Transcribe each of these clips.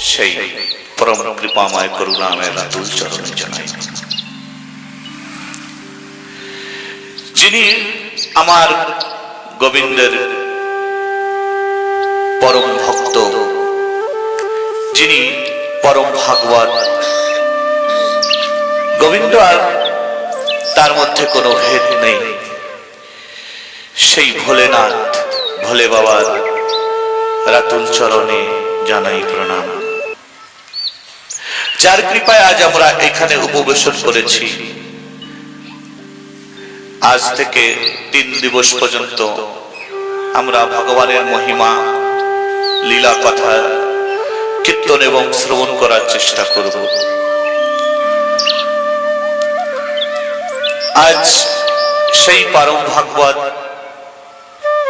সেই পরম কৃপাময় করুণাময় রাতুল চরণে জানাই। যিনি আমার গোবিন্দের পরম ভক্ত, যিনি পরম ভাগবত, গোবিন্দ আর তার মধ্যে কোনো ভেদ নেই, সেই ভোলেনাথ ভোলে বাবার রাতুল চরণে জানাই প্রণাম। যার কৃপায় আজ আমরা এখানে উপবেশন করেছি। আজ থেকে 3 দিবস পর্যন্ত আমরা ভগবানের মহিমা, লীলা কথা কীর্তন এবং শ্রবণ করার চেষ্টা করব। আজ সেই পরম ভাগবত,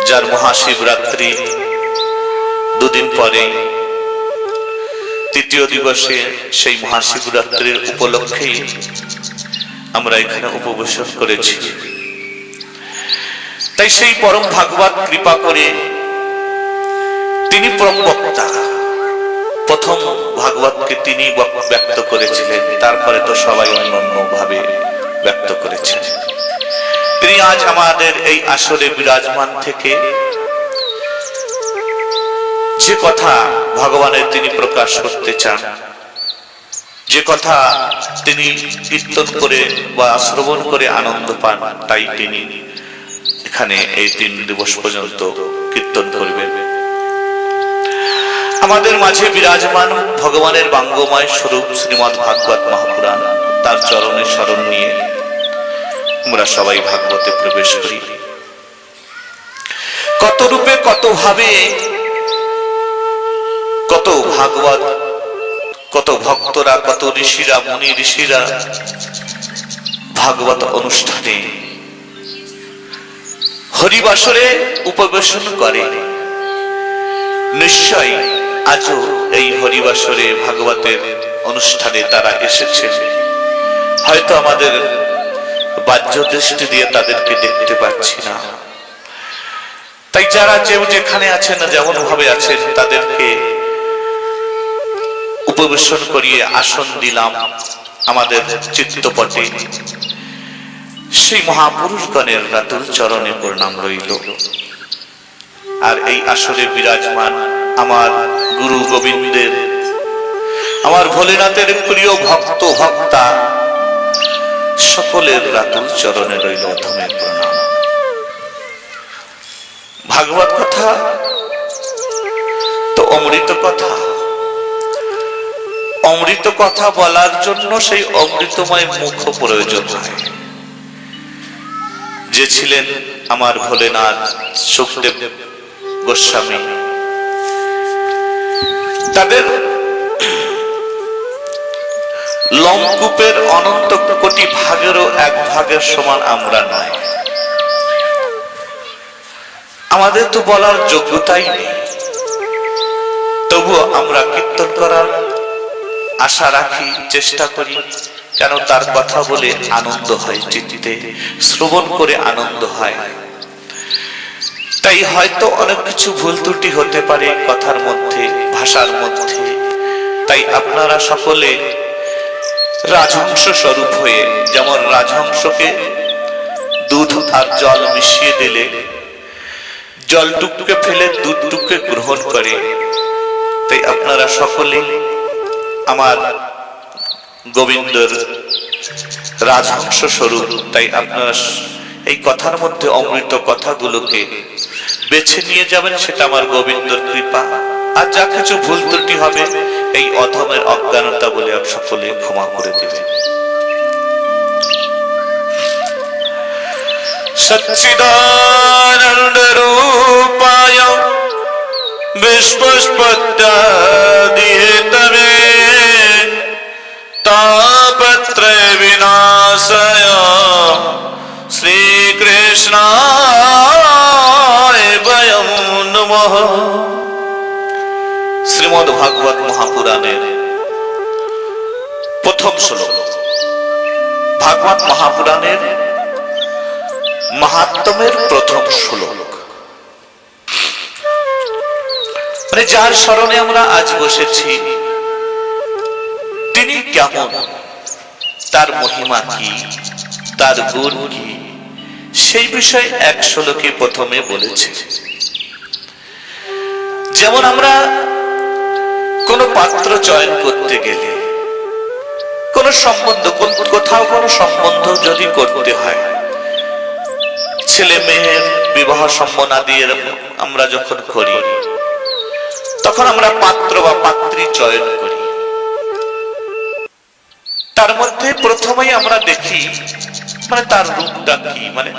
যার মহাশিবরাত্রি 2 দিন পরে, তৃতীয় দিবসে সেই মহাশিবরাত্রির উপলক্ষেই আমরা এখানে উপবেশন করেছি। তাই সেই পরম ভাগবত কৃপা করে তিনি পরম বক্তা, প্রথম ভাগবতকে তিনি ব্যক্ত করেছিলেন, তারপরে তো সবাই অন্য ভাবে ব্যক্ত করেছেন। তিনি আজ আমাদের এই আসরে বিরাজমান থেকে যে কথা ভগবানের তিনি প্রকাশ করতে চান, যে কথা তিনি কীর্তন করে বা শ্রবণ করে আনন্দ পান, তাই তিনি এখানে এই 3 দিবস পর্যন্ত কীর্তন করবেন। আমাদের মাঝে বিরাজমান ভগবানের বাঙ্গময় স্বরূপ শ্রীমদ্ ভাগবত মহাপুরাণ, তার চরণে শরণ নিয়ে আমরা সবাই ভাগবতে প্রবেশ করি। কত রূপে, কত ভাবে, কত ভাগবত, কত ভক্তরা, কত ঋষিরা, মুনি ঋষিরা ভাগবত অনুষ্ঠানে হরিবাসরে উপবেশন করে। নিশ্চয় আজও এই হরিবাসরে ভাগবতের অনুষ্ঠানে তারা এসেছেন। হয়তো আমাদের বাহ্য দৃষ্টি দিয়ে তাদেরকে দেখতে পাচ্ছি না। তাই যারা যেখানে আছেন, যেমন ভাবে আছেন, তাদেরকে উপবেশন করিয়ে আসন দিলাম আমাদের চিত্তপটে। সেই মহাপুরুষগণের রাতুল চরণে প্রণাম রইল। আর এই আসরে বিরাজমান আমার গুরু গোবিন্দের, আমার ভোলেনাথের প্রিয় ভক্ত ভক্তা সকলের রাতুল চরণে রইল অধমের প্রণাম। ভাগবত কথা তো অমৃত কথা। অমৃত কথা বলার জন্য সেই অমৃতময় মুখ প্রয়োজন হয়। যে ছিলেন আমার ভোলেনাথ সুখদেব গোস্বামী, তাদের লঙ্কুপের অনন্ত কোটি ভাগেরও 1 ভাগের সমান আমরা নাই। আমাদের তো বলার যোগ্যতাই নেই, তবুও আমরা কীর্তন করার আশা রাখি, চেষ্টা করি। কেন? তার কথা বলে আনন্দ হয়, চিত্তে শ্রবণ করে আনন্দ হয়। তাই হয়তো অনেক কিছু ভুল ত্রুটি হতে পারে কথার মধ্যে, ভাষার মধ্যে। তাই আপনারা সকলে রাজহংস স্বরূপ হয়ে, যেমন রাজহংসকে দুধ আর জল মিশিয়ে দিলে জলটুকুকে ফেলে দুধটুকুকে গ্রহণ করে, তাই আপনারা সকলে আমার গোবিন্দর রাজহংস স্বরূপ। তাই আপনারা এই কথার মধ্যে অমৃত কথাগুলোকে বেছে নিয়ে যাবেন, সেটা আমার গোবিন্দর কৃপা। আর যা কিছু ভুল ত্রুটি হবে এই অধমের অজ্ঞানতা বলে সকলে ক্ষমা করে দেবেন। সচ্চিদানন্দ রূপায় বিষ্পুষ্পত্যাদিহেতবে তাপত্রয় বিনাশায় শ্রীকৃষ্ণায় বয়ং নমঃ। শ্রীমদ্ ভাগবত মহাপুরাণের প্রথম শ্লোক। ভাগবত মহাপুরাণের মাহাত্ম্যের প্রথম শ্লোক। মানে যার স্মরণে আমরা আজ বসেছি, কেমন, তার মহিমা কি, তার গুণ কি, সেই বিষয়ে এক শ্লোকে প্রথমে বলেছে। যেমন আমরা কোন পাত্র চয়ন করতে গেলে, কোন সম্বন্ধ, কোথাও কোন সম্বন্ধ যদি করতে হয়, ছেলে মেয়ের বিবাহ সম্বন্ধ আমরা যখন করি, তখন আমরা পাত্র বা পাত্রী চয়ন করি। তার মধ্যে প্রথমেই আমরা দেখি মানে তার রূপটা কি, মানে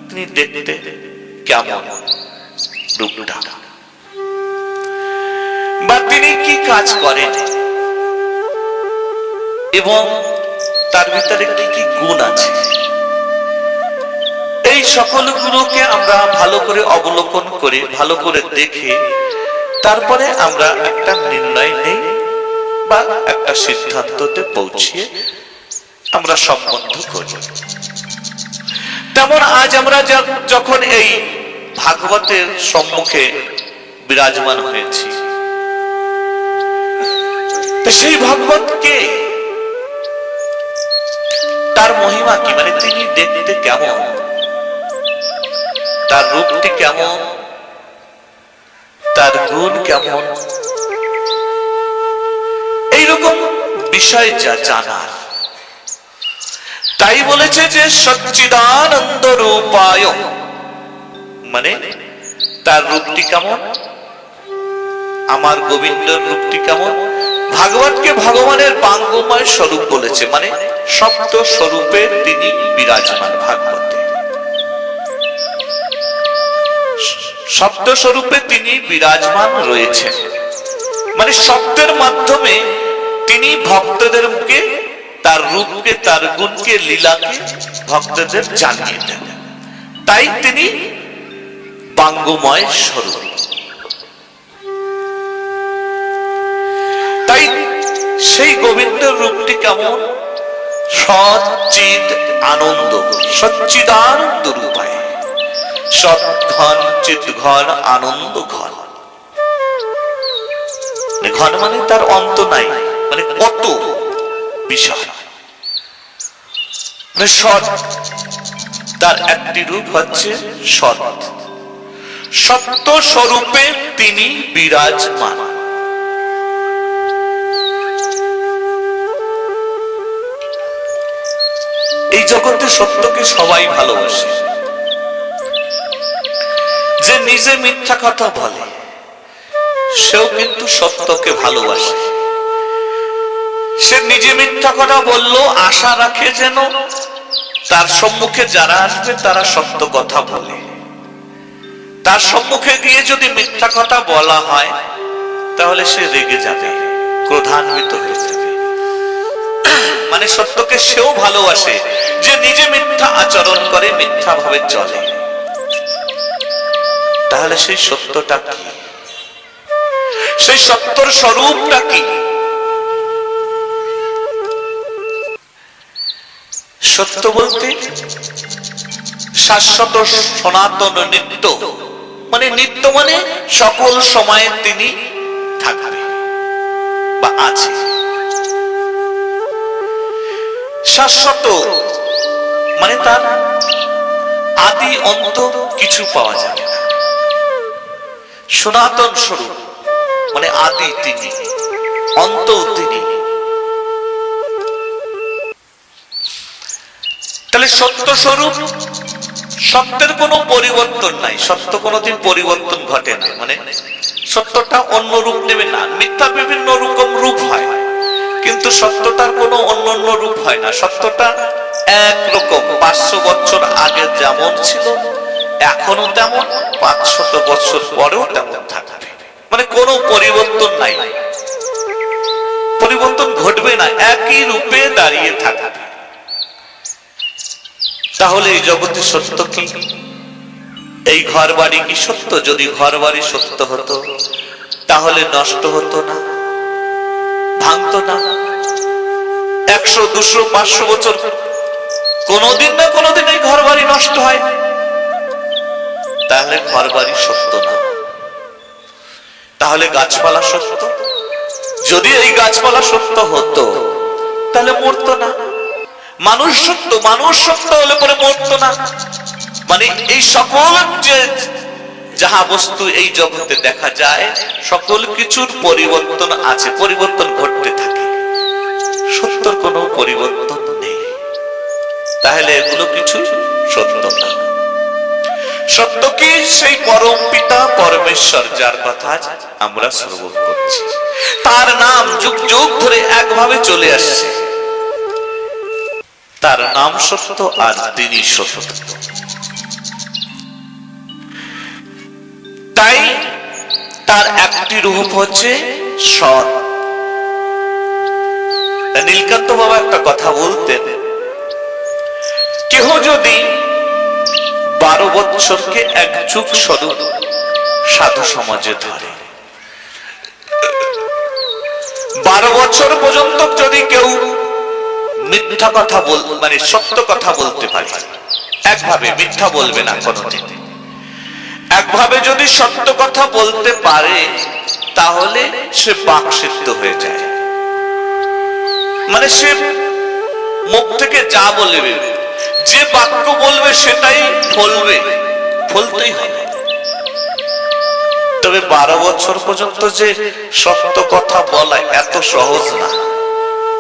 তিনি দেখতে কেমন, রূপটা, বা তিনি কি কাজ করেন এবং তার ভিতরে কি কি গুণ আছে, এই সকলগুলোকে আমরা ভালো করে অবলোকন করে, ভালো করে দেখে, তারপরে আমরা একটা নির্ণয় নেই বা একটা সিদ্ধান্ততে পৌঁছিয়ে আমরা সম্বন্ধ করি। তেমন আজ আমরা যখন এই ভাগবতের সম্মুখে বিরাজমান হয়েছি, সেই ভাগবত কে, তার মহিমা কি, মানে তিনি দেখতে কেমন, তার রূপটি কেমন, তার গুণ কেমন, এইরকম বিষয় যা জানার, তাই বলেছে যে সচ্চিদানন্দ রূপায়, মানে তার রূপটি কেমন, আমার গোবিন্দর রূপটি কেমন। ভাগবতকে ভগবানের বাঙ্গময় স্বরূপ বলেছে, মানে সপ্ত স্বরূপে তিনি বিরাজমান। ভাগবতে সপ্ত স্বরূপে তিনি বিরাজমান রয়েছেন, মানে শব্দের মাধ্যমে তিনি ভক্তদেরকে তার রূপকে, তার গুণকে, লীলাকে ভক্তদের জানিয়ে দেন। তাই তিনি বাঙ্গময় স্বরূপ। তাই সেই গোবিন্দের রূপটি কেমন, সচ্চিদ আনন্দ, সচ্চিদানন্দ রূপায়, সৎঘন চিৎ ঘন আনন্দ ঘন। ঘন মানে তার অন্ত নাই, মানে কত বিশাল, মানে সৎ, তার একটি রূপ হচ্ছে সৎ, সত্য স্বরূপে তিনি বিরাজমান। এই জগতে সত্যকে সবাই ভালোবাসে। যে নিজে মিথ্যা কথা বলে সেও কিন্তু সত্যকে ভালোবাসে। সে নিজে মিথ্যা কথা বললো, আশা রাখে যেন তার সম্মুখে যারা আসবে তারা সত্য কথা বলে। তার সম্মুখে গিয়ে যদি মিথ্যা কথা বলা হয় তাহলে সে রেগে যাবে, ক্রোধান্বিত হয়ে যাবে। মানে সত্যকে সেও ভালোবাসে যে নিজে মিথ্যা আচরণ করে, মিথ্যা ভাবে চলে। তাহলে সেই সত্যটা কি, সেই সত্যর স্বরূপটা কি? সত্য বলতে শাশ্বত সনাতন নিত্য, মানে নিত্য মানে সকল সময়ে তিনি থাকবে বা আছে। শাশ্বত মানে তার আদি অন্ত কিছু পাওয়া যাবে না। সনাতন স্বরূপ মানে আদি তিনি, অন্ত তিনি। তাহলে সত্য স্বরূপ, সত্যের কোনো পরিবর্তন নাই, সত্য কোনোদিন পরিবর্তন ঘটে না। মানে সত্যটা অন্য রূপ নেবে না। মিথ্যা বিভিন্ন রকম রূপ হয়, কিন্তু সত্যটার কোনো অন্য রূপ হয় না। সত্যটা একরকম, 500 বছর আগে যেমন ছিল এখনো তেমন, 500 বছর পরেও তেমন থাকবে। মানে কোনো পরিবর্তন নাই, পরিবর্তন ঘটবে না, একই রূপে দাঁড়িয়ে থাকবে। তাহলে এই জগতে সত্য কি? এই ঘর বাড়ি কি সত্য? যদি ঘর বাড়ি সত্য হতো তাহলে নষ্ট হতো না, ভাঙতো না। 100, 200, 500 বছর কোনদিন না কোনদিন এই ঘর বাড়ি নষ্ট হয়। তাহলে ঘর বাড়ি সত্য না। তাহলে গাছপালা সত্য? যদি এই গাছপালা সত্য হতো তাহলে মরতো না। মানুষ সত্য হলে পরে মরতো না। মানে এই সকল যে যাহা বস্তু এই জগতে দেখা যায় সকল কিছুর পরিবর্তন আছে, পরিবর্তন ঘটতে থাকে, সত্যর কোনো পরিবর্তন নেই। তাহলে এগুলো কিছু সত্য না। সত্য কি? সেই পরম পিতা পরমেশ্বর যার কথা আমরা শ্রবণ করছি, তার নাম যুগ যুগ ধরে একভাবে চলে আসছে, তার নাম সত্য আর তিনি সত্য। তাই তার একটি রূপ হচ্ছে সৎ। নীলকান্ত বাবা একটা কথা বলতেন, কেহ যদি 12 বৎসরকে এক যুগ স্বরূপ সাধু সমাজে ধরে, 12 বছর পর্যন্ত যদি কেউ মিথ্যা কথা মানে সত্য কথা বলতে পারে, একভাবে মিথ্যা বলবে না কোনোদিন, একভাবে যদি সত্য কথা বলতে পারে, তাহলে সে বাকসিদ্ধ হয়ে যায়। মানে সে মুখ থেকে যা বলবে, যে বাক্য বলবে সেটাই ফলতেই হবে। তবে 12 বছর পর্যন্ত যে সত্য কথা বলা এত সহজ না।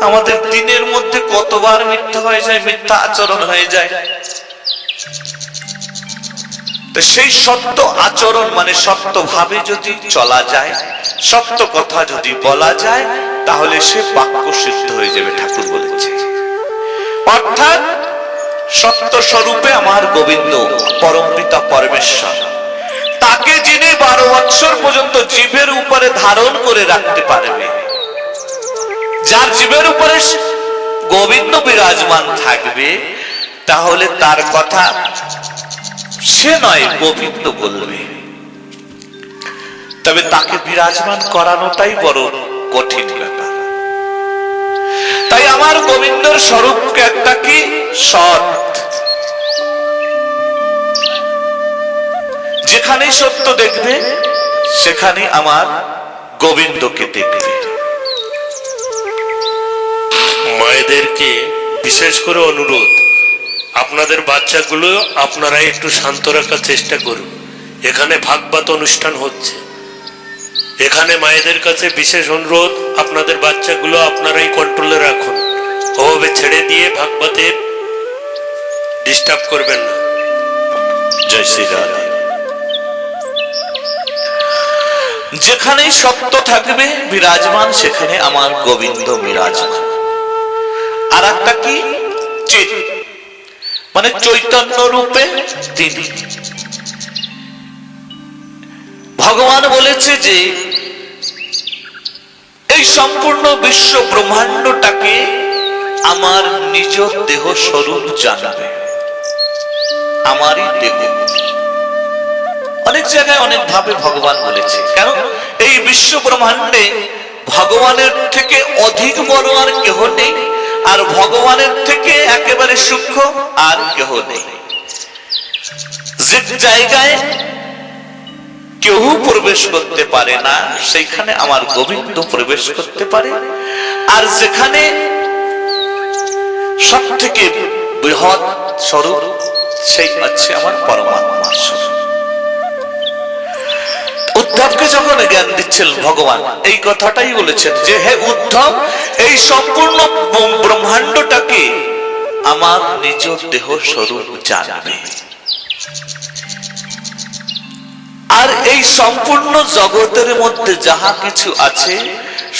আমাদের দিনের মধ্যে কতবার মিথ্যা হয়ে যায়, মিথ্যা আচরণ হয়ে যায়। সেই সত্য আচরণ মানে সত্য ভাবে যদি চলা যায়, সত্য কথা যদি বলা যায়, তাহলে সে বাক্য সিদ্ধ হয়ে যাবে, ঠাকুর বলেছে। অর্থাৎ সত্য স্বরূপে আমার গোবিন্দ পরম পিতা পরমেশ্বর, তাকে যিনি 12 বৎসর পর্যন্ত জীবের উপরে ধারণ করে রাখতে পারবে, যার জীবের উপরে গোবিন্দ বিরাজমান থাকবে, তাহলে তার কথা সে নয় গোবিন্দ বলবে। তবে তাকে বিরাজমান করানোটাই বড় কঠিন ব্যাপার। তাই আমার গোবিন্দর স্বরূপকে একটা কি সৎ, যেখানে সত্য দেখবে সেখানে আমার গোবিন্দকে দেখবে। মায়েদেরকে বিশেষ করে অনুরোধ, আপনাদের বাচ্চাগুলো আপনারা একটু শান্ত রাখার চেষ্টা করুন। এখানে ভাগবত অনুষ্ঠান হচ্ছে, এখানে মায়েদের কাছে বিশেষ অনুরোধ, আপনাদের বাচ্চাগুলো আপনারাই কন্ট্রোলে রাখুন, ওভাবে ছেড়ে দিয়ে ভাগবতের ডিস্টার্ব করবেন না। জয় শ্রী রাধে। যেখানে সত্য থাকবে বিরাজমান, সেখানে আমার গোবিন্দ বিরাজমান। আর একটা কি চিত, মানে চৈতন্য রূপে তিনি। ভগবান বলেছে যে এই সম্পূর্ণ বিশ্ব ব্রহ্মাণ্ডটাকে আমার নিজ দেহ স্বরূপ জানাবে, আমারই দেহ। অনেক জায়গায় অনেক ভাবে ভগবান বলেছে, কারণ এই বিশ্ব ব্রহ্মাণ্ডে ভগবানের থেকে অধিক বড় আর কেহ নেই, আর ভগবানের থেকে একেবারে সূক্ষ্ম আর কেহ নেই। যে জায়গায় কেউ প্রবেশ করতে পারে না, সেইখানে আমার গোবিন্দ প্রবেশ করতে পারে। আর যেখানে সব থেকে বৃহৎ স্বরূপ, সেই হচ্ছে আমার পরমাত্মার স্বরূপ। উদ্ধবকে যখন জ্ঞান দিচ্ছেন ভগবান, এই কথাটাই বলেছেন যে হে উদ্ধব, এই সম্পূর্ণ ব্রহ্মাণ্ডটাকে আমার নিজ দেহ স্বরূপ জানবে। আর এই সম্পূর্ণ জগতের মধ্যে যাহা কিছু আছে,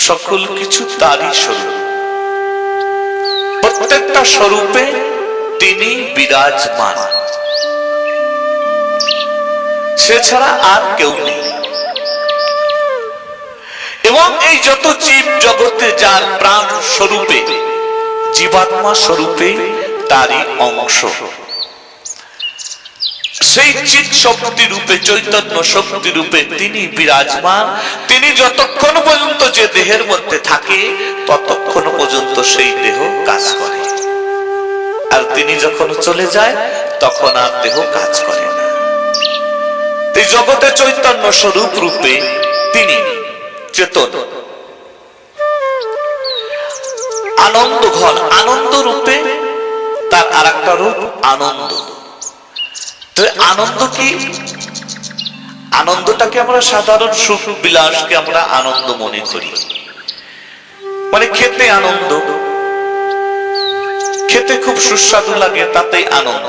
সকল কিছু তারই স্বরূপ। প্রত্যেকটা স্বরূপে তিনি বিরাজমান, সে ছাড়া আর কেউ নেই। এবং এই যত জীব জগতে যার প্রাণ স্বরূপে, জীবাত্মা স্বরূপে তারই অংশ, সেই চিৎ শক্তি রূপে, চৈতন্য শক্তি রূপে তিনি বিরাজমান। তিনি যতক্ষণ পর্যন্ত যে দেহের মধ্যে থাকে, ততক্ষণ পর্যন্ত সেই দেহ কাজ করে। আর তিনি যখন চলে যায়, তখন আর দেহ কাজ করে না। এই জগতে চৈতন্য স্বরূপ রূপে তিনি চেতন। আনন্দ ঘন, আনন্দ রূপে তার আর একটা রূপ আনন্দ। তো আনন্দ কি? আনন্দটাকে আমরা সাধারণ সুখ বিলাসকে আমরা আনন্দ মনে করি, মানে খেতে আনন্দ, খেতে খুব সুস্বাদু লাগে তাতেই আনন্দ।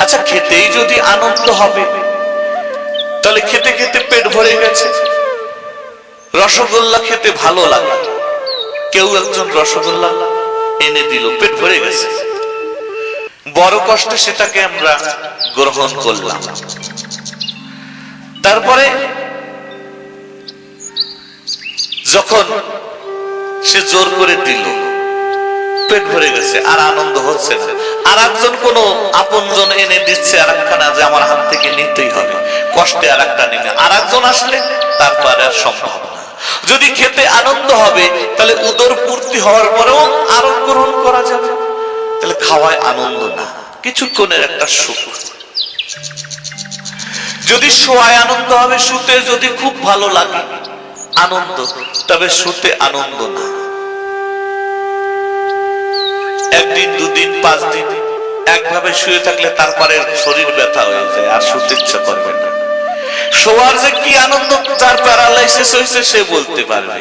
আচ্ছা, খেতেই যদি আনন্দ হবে তাহলে খেতে খেতে পেট ভরে গেছে। রসগোল্লা খেতে ভালো লাগে, কেউ একজন রসগোল্লা এনে দিল, পেট ভরে গেছে, বড় কষ্টে সেটাকে আমরা গ্রহণ করলাম। তারপরে যখন সে জোর করে দিল, পেট ভরে গেছে, আর আনন্দ হচ্ছে না। আর একজন কোন আপনজন এনে দিচ্ছে আর একখানা, যে আমার হাত থেকে নিতেই হবে, কষ্টে আর একটা নিলে আর একজন আসলে তারপরে আর সম্ভব না। যদি খেতে আনন্দ হবে তাহলে উদর পূর্তি হওয়ার পরেও আরো গ্রহণ করা যাবে, তাহলে খাওয়ায় আনন্দ না, কিছুক্ষণের একটা সুখ। যদি শোয়ায় আনন্দ হবে, শুতে যদি খুব ভালো লাগে আনন্দ, তবে শুতে আনন্দ না। একদিন, দুদিন, 5 দিন একভাবে শুয়ে থাকলে তারপরে শরীর ব্যথা হয়ে যায়, আর শুতে ইচ্ছা করবে না। শোয়ার যে কি আনন্দ, যার প্যারালাইসিস হয়েছে সে বলতে পারবে।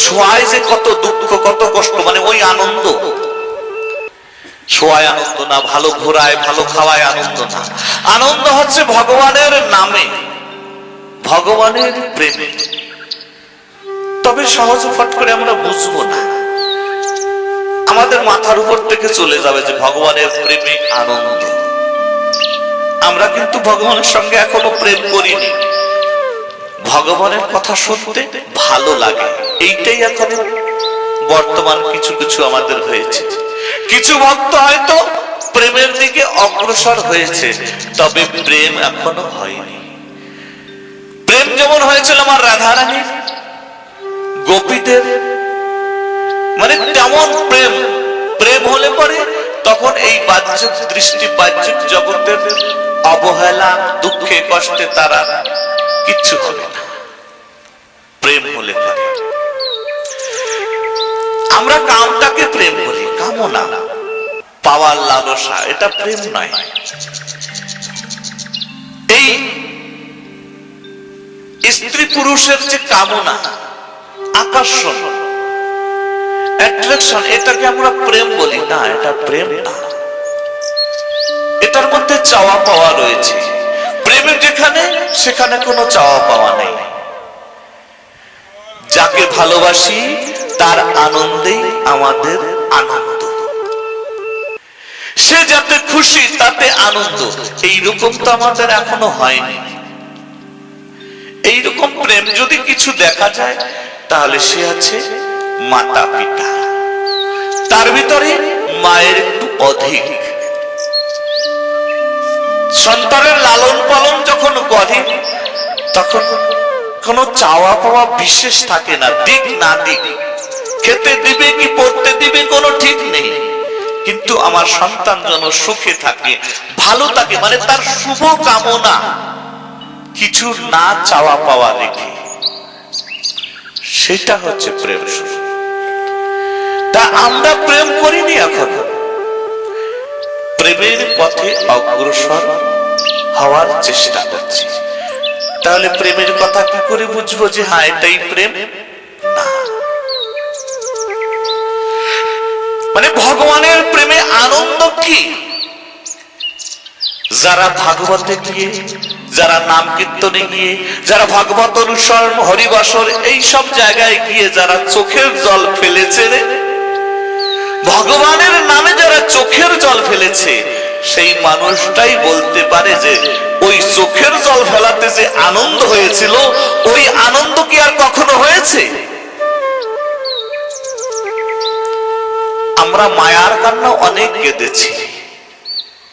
শোয়ায় যে কত দুঃখ, কত কষ্ট, মানে ওই আনন্দ। শোয়ায় আনন্দ না, ভালো ঘোরায়, ভালো খাওয়ায় আনন্দ না। আনন্দ হচ্ছে ভগবানের নামে, ভগবানের প্রেমে। তবে সহজ ফট করে আমরা বুঝবো না, আমাদের মাথার উপর থেকে চলে যাবে যে ভগবানের প্রেমে আনন্দ। আমরা কিন্তু ভগবানের সঙ্গে এখনো প্রেম করিনি, ভগবানের কথা শুনতে ভালো লাগে, এইটাই এখন বর্তমান কিছু কিছু আমাদের হয়েছে। কিছু ভক্ত হয়তো প্রেমের দিকে অগ্রসর হয়েছে, তবে প্রেম এখনো হয়নি। প্রেম যেমন হয়েছিল আমার রাধারানী গোপীদের, মানে তেমন প্রেম, প্রেম হলে পরে তখন এই বাহ্যিক দৃষ্টি, বাহ্যিক জগতের অবহেলা, দুঃখে, কষ্টে তারা কিচ্ছু হবে না। প্রেম হলে পরে আমরা কামটাকে প্রেম বলি, কামনা, পাওয়ার লালসা, এটা প্রেম নয়। এই স্ত্রী পুরুষের যে কামনা, আকর্ষণ, অ্যাট্রাকশন, এটাকে আমরা প্রেম বলি না, এটা প্রেম না। এটার মধ্যে চাওয়া পাওয়া রয়েছে। প্রেমে যেখানে, সেখানে কোনো চাওয়া পাওয়া নেই। যাকে ভালোবাসি তার আনন্দেই আমাদের আনন্দ, সে যাতে খুশি তাতে আনন্দ। এইরকম তো আমাদের এখনো হয়নি। এইরকম প্রেম যদি কিছু দেখা যায় তাহলে সে আছে মাতা পিতা, তার ভিতরে মায়ের একটু অধিক। সন্তানের লালন পালন যখন করে তখন কোনো চাওয়া পাওয়া বিশেষ থাকে না, দিক না দিক, খেতে দিবে কি পড়তে দিবে কোনো ঠিক নেই, কিন্তু আমার সন্তান যেন সুখে থাকে, ভালো থাকে, মানে তার শুভ কামনা, কিছু না চাওয়া পাওয়া রেখে, সেটা হচ্ছে প্রেম। তা আমরা প্রেম করিনি, এখন প্রেমের পথে অগ্রসর হওয়ার চেষ্টা করছি। তাহলে প্রেমের কথা কি করে বুঝবো যে হ্যাঁ এটাই প্রেম? না, মানে ভগবানের প্রেমে আনন্দ কি? যারা ভাগবতে গিয়ে, যারা নাম কীর্তনে গিয়ে, যারা ভাগবত অনুসরণ, হরিবাসর, এই সব জায়গায় গিয়ে যারা চোখের জল ফেলেছে রে, ভগবানের নামে যারা চোখের জল ফেলেছে, সেই মানুষটাই বলতে পারে যে ওই চোখের জল ফেলাতে যে আনন্দ হয়েছিল, ওই আনন্দ কি আর কখনো হয়েছে? আমরা মায়ার কান্না অনেক কেঁদেছি,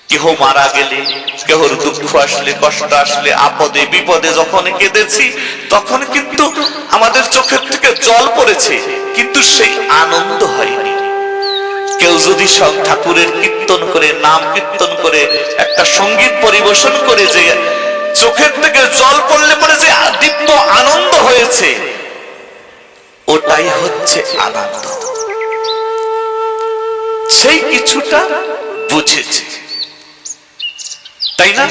কেহ মারা গেলে, কেহর দুঃখ আসলে, কষ্ট আসলে, আপদে বিপদে যখন কেঁদেছি, তখন কিন্তু আমাদের চোখের থেকে জল পড়েছে, কিন্তু সেই আনন্দ হয়নি। কেউ যদি ঠাকুরের কীর্তন করে, নাম কীর্তন করে, একটা সঙ্গীত পরিবেশন করে, যে চোখের থেকে জল পড়লে পরে যে দিব্য আনন্দ হয়েছে, ওটাই হচ্ছে আনন্দ। সেই কিছুটা বুঝেছে, তাই না?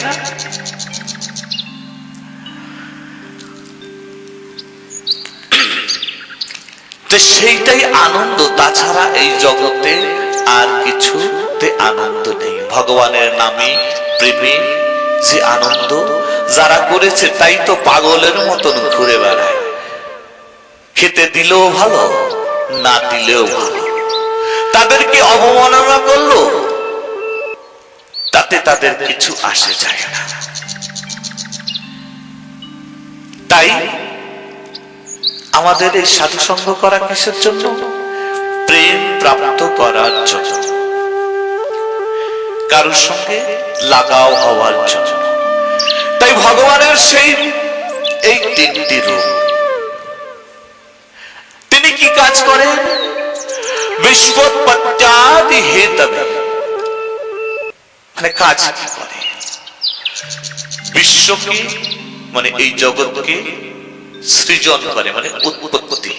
সেইটাই আনন্দ, তাছাড়া এই জগতে আর কিছুতে আনন্দ নেই। ভগবানের নামে প্রেমে যে আনন্দ যারা করেছে তাই তো পাগলের মতন ঘুরে বেড়ায়। খেতে দিলেও ভালো, না দিলেও ভালো। তাদেরকে অবমাননা করলো তাতে তাদের কিছু আসে যায় না। তাই আমাদের এই সাধু সঙ্গ করা কিসের জন্য? প্রেম প্রাপ্ত করার জন্য, কারোর সঙ্গে লাগাও হওয়ার জন্য। তাই ভগবানের সেই এই তিনটি রূপ। তিনি কি কাজ করেন? বিশ্বোৎপত্ত্যাদি হেতবে, মানে কাজ কি করে? বিশ্বকে মানে এই জগৎকে সৃজন করে, মানে উৎপত্তি,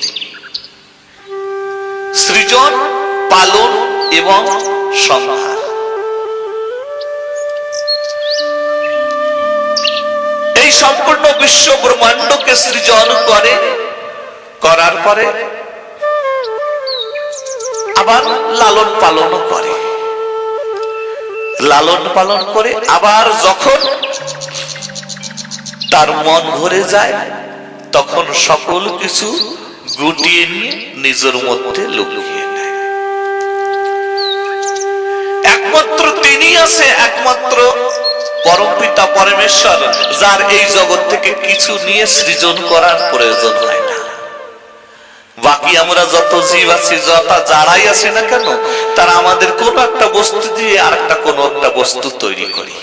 সৃজন, পালন এবং সংহার। এই সম্পূর্ণ বিশ্ব ব্রহ্মাণ্ডকে সৃজন করে, করার পরে আবার লালন পালন করে, লালন পালন করে আবার যখন তার মন ভরে যায় তখন সকল কিছু গুটিয়ে নিয়ে নিজের মধ্যে লুকিয়ে নেয়। একমাত্র তিনি আছে, একমাত্র পরমপিতা পরমেশ্বর, যার এই জগৎ থেকে কিছু নিয়ে সৃজন করার প্রয়োজন হয় না। বাকি আমরা যত জীব আছি, যারাই আছে না কেন, তারা আমাদের কোন একটা বস্তু দিয়ে আর একটা কোন একটা বস্তু তৈরি করি।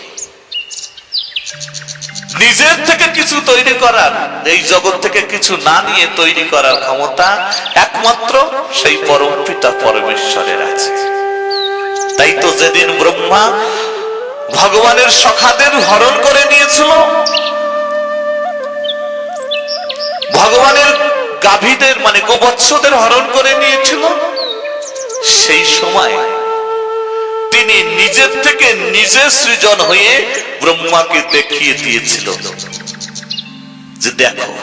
নিজের থেকে কিছু তৈরি করার, এই জগৎ থেকে কিছু না নিয়ে তৈরি করার ক্ষমতা একমাত্র সেই পরমপিতা পরমেশ্বরের আছে। তাই তো যেদিন ব্রহ্মা ভগবানের সখাদের হরণ করে নিয়েছিল, ভগবানের গাভীদের মানে গোবৎসদের হরণ করে নিয়েছিল, সেই সময় তিনি নিজের থেকে নিজে সৃজন হয়ে ব্রহ্মাকে দেখিয়ে দিয়েছিল যে দেখো,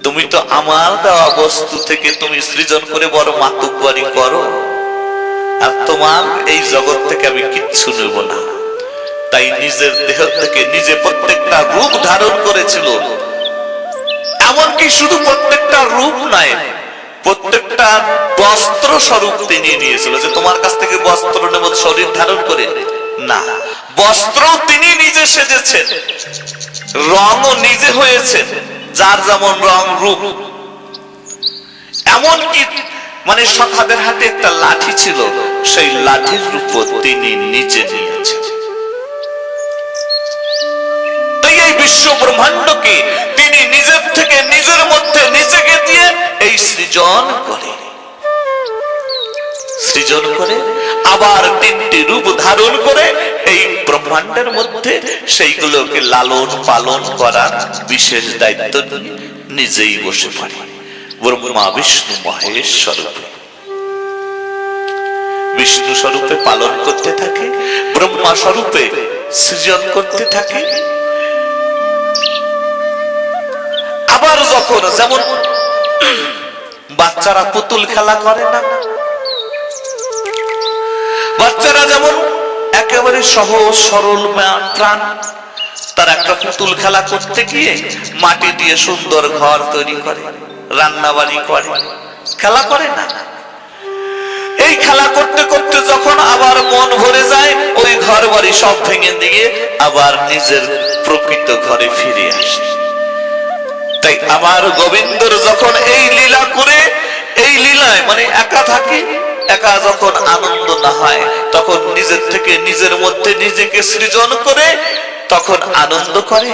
তুমি তো আমার দেওয়া বস্তু থেকে তুমি সৃজন করে বড় মাতুব্বরি করো, আর তোমার এই জগৎ থেকে আমি কিচ্ছু নেব না। তাই নিজের দেহ থেকে নিজে প্রত্যেকটা রূপ ধারণ করেছিল। এমনকি শুধু প্রত্যেকটা রূপ নয়, প্রত্যেকটা বস্ত্র স্বরূপ তিনি নিয়েছিল, যে তোমার কাছ থেকে বস্ত্র নেব শরীর ধারণ করে না, বস্ত্র তিনি নিজে সেজেছেন, রঙও নিজে হয়েছেন, যার যেমন রং রূপ। এমনকি মানে সখাদের হাতে একটা লাঠি ছিল, সেই লাঠির রূপ তিনি নিজে নিয়েছেন। তাই এই বিশ্ব ব্রহ্মাণ্ডকে তিনি নিজের থেকে নিজের মধ্যে নিজেকে দিয়ে এই সৃজন করে, সৃজন করে আবার তিনটি রূপ ধারণ করে এই ব্রহ্মাণ্ডের মধ্যে সেইগুলোকে লালন পালন করার বিশেষ দায়িত্ব নিজেই বসে পড়ে ব্রহ্মা বিষ্ণু মহেশ স্বরূপে। বিষ্ণু স্বরূপে পালন করতে থাকে, ব্রহ্মা স্বরূপে সৃজন করতে থাকে। আবার যখন যেমন বাচ্চারা পুতুল খেলা করে না, বাচ্চারা যেমন একেবারে সহজ সরল প্রাণ, তার একটা পুতুল খেলা করতে গিয়ে মাটি দিয়ে সুন্দর ঘর তৈরি করে, রান্না বাড়ি করে, খেলা করে না। এই খেলা করতে করতে যখন আবার মন ভরে যায়, ওই ঘর বাড়ি সব ভেঙে দিয়ে আবার নিজের প্রকৃত ঘরে ফিরে আসে। তাই আমার গোবিন্দর যখন এই লীলা করে, এই লীলায় মানে একা থাকে, একা যখন আনন্দ না হয় তখন নিজের থেকে নিজের মধ্যে নিজেকে সৃজন করে তখন আনন্দ করে,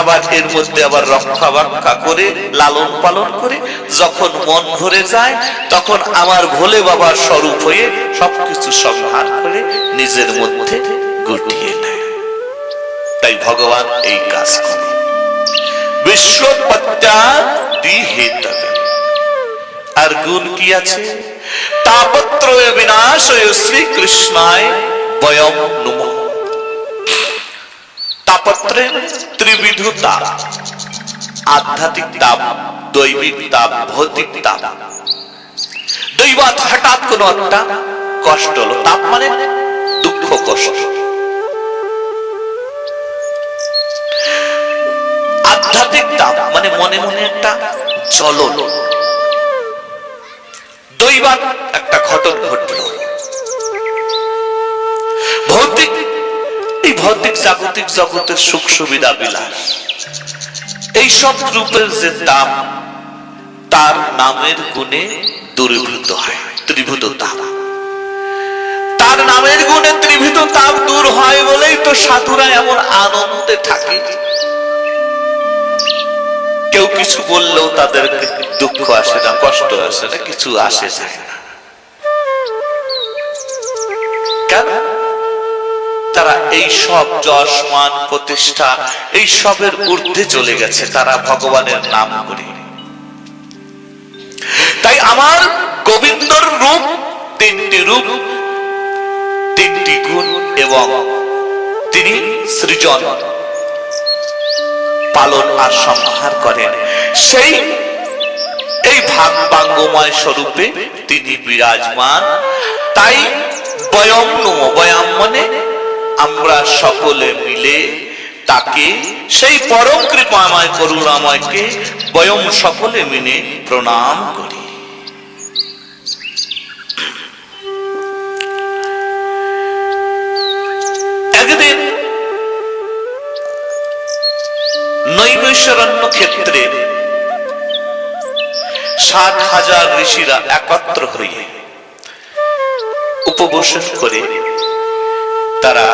আবার এর মধ্যে আবার রক্ষা বাক্ষা করে লালন পালন করে যখন মন ভরে যায় তখন আমার ভোলে বাবার স্বরূপ হয়ে সবকিছু সংহার করে নিজের মধ্যে গুটিয়ে নেয়। তাই ভগবান এই কাজ করে। বিশ্বোৎপত্ত্যাদি হেতবে, আর গুণ কি আছে? তাপত্রয় বিনাশয় শ্রীকৃষ্ণায় বয়ম নমঃ। তাপত্রে ত্রিবিধ তাপ, আধ্যাত্মিক তাপ, দৈবিক তাপ, ভৌতিক তাপ। দৈবাত হঠাৎ কোন একটা কষ্ট হলো, তাপ মানে দুঃখ কষ্ট। আধ্যাত্মিক তাপ মানে মনে মনে একটা জ্বলন। দৈবাত একটা ঘটন ঘটল। ভৌতিক, এই ভৌতিক জাগতিক জগতের সুখ সুবিধা বিলাস, এই সব রূপের যে তাপ, তার নামের গুণে দূরীভূত হয়, ত্রিভূত তাপ। তার নামের গুণে ত্রিভূত তাপ দূর হয় বলেই তো সাধুরা এমন আনন্দে থাকে। কেউ কিছু বললেও তাদের দুঃখ আসে না, কষ্ট আসে না, কিছু আসে যায় না। কেন? তারা এই সব যশ মান প্রতিষ্ঠা এই সবের ঊর্ধ্বে চলে গেছে, তারা ভগবানের নাম করে। তাই আমার গোবিন্দর রূপ তিনটি রূপ, তিনটি গুণ, এবং তিনি সৃজন, পালন আর সংহার করেন। সেই এই ভাগবাঙ্গময় স্বরূপে তিনি বিরাজমান। তাই বয়ম নমঃ, বয়ম মানে আমরা সকলে মিলে তাকে, সেই পরম কৃপাময় করুণাময়কে বয়ম সকলে মিলে প্রণাম করি। একদিন নৈমিষারণ্য ক্ষেত্রে 60,000 ঋষিরা একত্র হয়ে উপবেশন করে তারা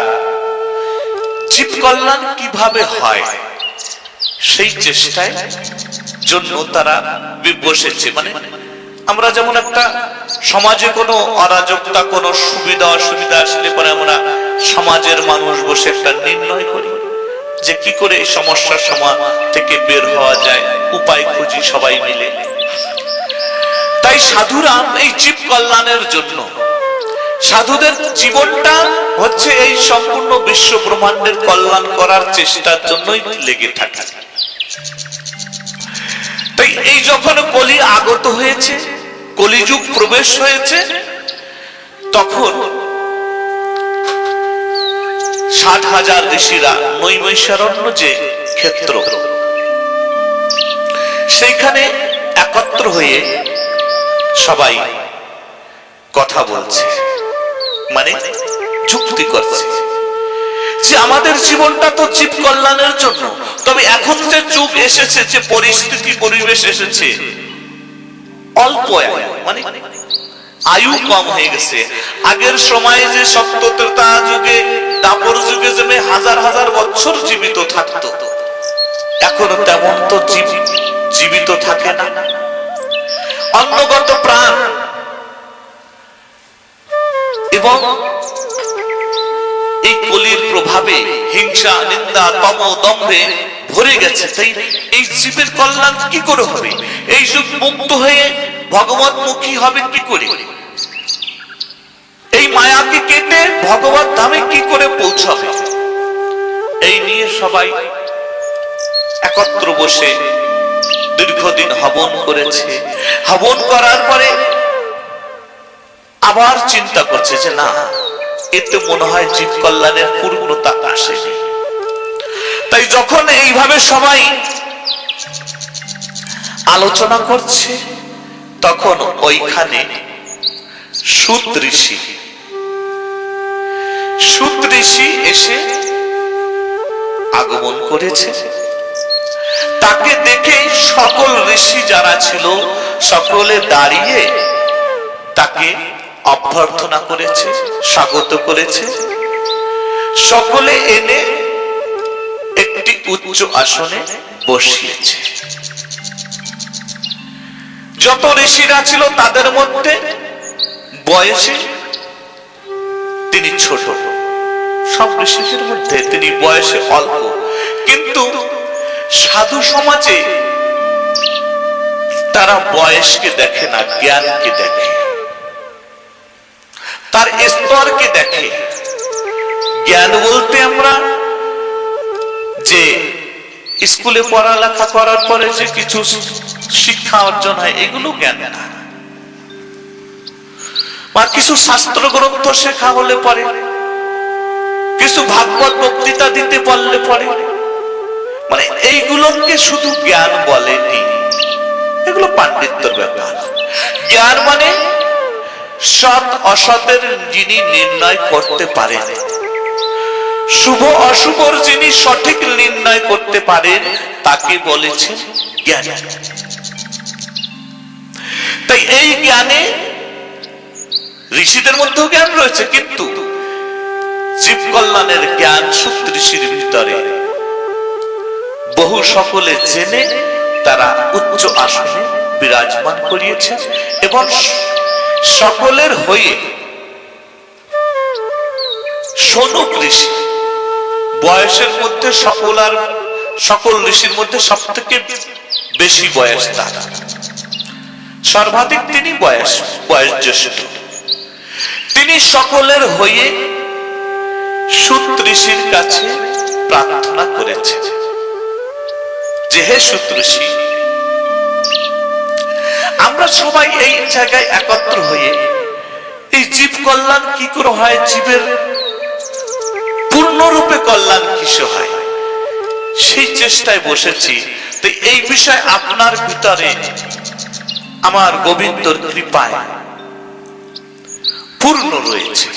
জীব কল্যাণ কিভাবে হয় সেই চেষ্টায় জন্য তারা বসেছে। মানে আমরা যেমন একটা সমাজে কোনো অরাজকতা, কোনো সুবিধা অসুবিধা আসলে পরে আমরা সমাজের মানুষ বসে একটা নির্ণয় করি যে কি করে এই সমস্যার সমাধান থেকে বের হওয়া যায়, উপায় খুঁজি সবাই মিলে। তাই সাধুরা এই জীব কল্যাণের জন্য, সাধুদের জীবনটা হচ্ছে এই সম্পূর্ণ বিশ্ব ব্রহ্মাণ্ডের কল্যাণ করার চেষ্টার জন্যই লেগে থাকে। তাই এই যখন কলি আগত হয়েছে, কলিযুগ প্রবেশ হয়েছে, তখন 60,000 ঋষিরা নৈমিষারণ্য যে ক্ষেত্র, সেইখানে একত্র হয়ে সবাই কথা বলছে, মানে যুক্তি করছে যে আমাদের জীবনটা তো জীব কল্যাণের জন্য, তবে এখন যে যুগ এসেছে, যে পরিস্থিতি পরিবেশ এসেছে, অল্প মানে আয়ু কম হয়ে গেছে। আগের সময়ে যে সত্যতা যুগে, দাপর যুগে যে হাজার হাজার বছর জীবিত থাকতো, এখন তেমন তো জীবিত থাকে না। অন্নগত প্রাণ এবং এই কলির প্রভাবে হিংসা, নিন্দা, তম, দম্ভে ভরে গেছে। তাই এই জীবের কল্যাণ কি করে হবে? এই যুগ মুক্ত হয়ে ভগবতমুখী হবে কি করে? এই মায়াকে কেটে ভগবত ধামে কি করে পৌঁছাবে? এই নিয়ে সবাই একত্র বসে দীর্ঘদিন হবন করেছে। হবন করার পরে আবার চিন্তা করছে যে না, এতে মনে হয় জীব কল্যাণের পূর্ণতা আসেনি। তাই যখন এইভাবে সবাই আলোচনা করছে, তখন ওইখানে সূত ঋষি এসে আগমন করেছে। তাকে দেখে সকল ঋষি যারা ছিল সকলে দাঁড়িয়ে তাকে অভ্যর্থনা করেছে, স্বাগত করেছে। সকলে এনে একটি উচ্চ আসনে বসিয়েছে। যত ঋষিরা ছিল তাদের মধ্যে বয়সে তিনি ছোট, সব ঋষিদের মধ্যে তিনি বয়সে অল্প, কিন্তু সাধু সমাজে তারা বয়সকে দেখে না, জ্ঞানকে দেখে, তার স্তরকে দেখে। জ্ঞান বলতে আমরা যে স্কুলে পড়ালেখা করার পরে যে কিছু শিক্ষা অর্জন হয় এগুলো জ্ঞান না, বা কিছু শাস্ত্র গ্রন্থ শেখা হলে পরে, কিছু ভাগবত বক্তৃতা দিতে পারলে পরে, মানে এইগুলোকে শুধু জ্ঞান বলেনি, এগুলো পাণ্ডিত্যের ব্যাপার। জ্ঞান মানে সৎ অসতের যিনি নির্ণয় করতে পারেন, শুভ অশুভর যিনি সঠিক নির্ণয় করতে পারেন, তাকে বলেছেন জ্ঞান। তাই এই জ্ঞানে ঋষিদের মধ্যেও জ্ঞান রয়েছে, কিন্তু জীব কল্যাণের জ্ঞান সুত ঋষির ভিতরে বহু সকলে জেনে তারা উচ্চ আসনে বিরাজমান করিয়েছেন, এবং সকলের হয়ে শৌনক ঋষি বয়সের মধ্যে সকল ঋষির মধ্যে সব থেকে বেশি বয়স তার, সর্বাধিক তিনি বয়স জ্যেষ্ঠ। তিনি সকলের হয়ে সুত ঋষির কাছে প্রার্থনা করেছেন যে হে সুত ঋষি, আমরা সবাই এই জায়গায় একত্র হয়ে এই জীব কল্যাণ কি করে হয়, জীবের পূর্ণরূপে কল্যাণ কিসে হয়, সেই চেষ্টায় বসেছি। তো এই বিষয় আপনার ভিতরে আমার গোবিন্দর কৃপায় পূর্ণ রয়েছে।